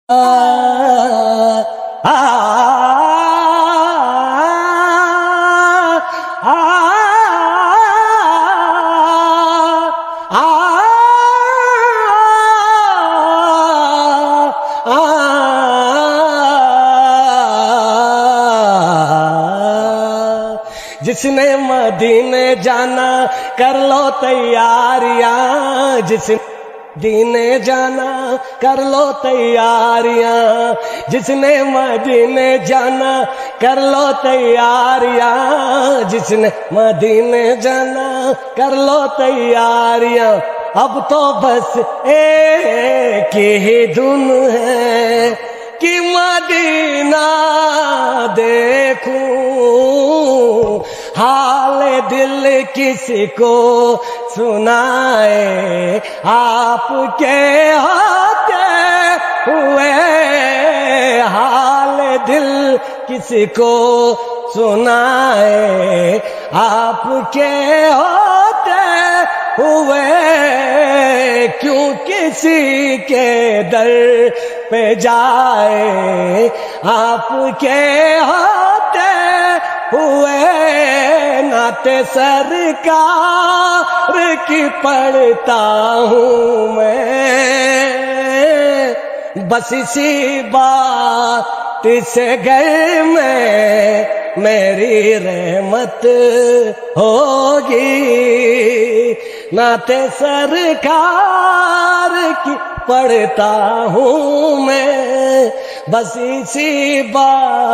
جس نے مدینے جانا کر لو تیاریاں، جس نے مدینے جانا کر لو تیاریاں، جس نے مدینے جانا کر لو تیاریاں، جس نے مدینے جانا کر لو تیاریاں۔ اب تو بس ایک ہی دھن ہے کہ مدینہ دیکھوں، حال دل کسی کو سنائے آپ کے ہوتے ہوئے، حال دل کسی کو سنائے آپ کے ہوتے ہوئے، کیوں کسی کے در پہ جائے آپ کے ہوتے ہوئے، نعت سرکار کی پڑھتا ہوں میں، بس اسی بات سے گھر میں میری رحمت ہوگی، نعت سرکار کی پڑھتا ہوں میں، بس اسی بات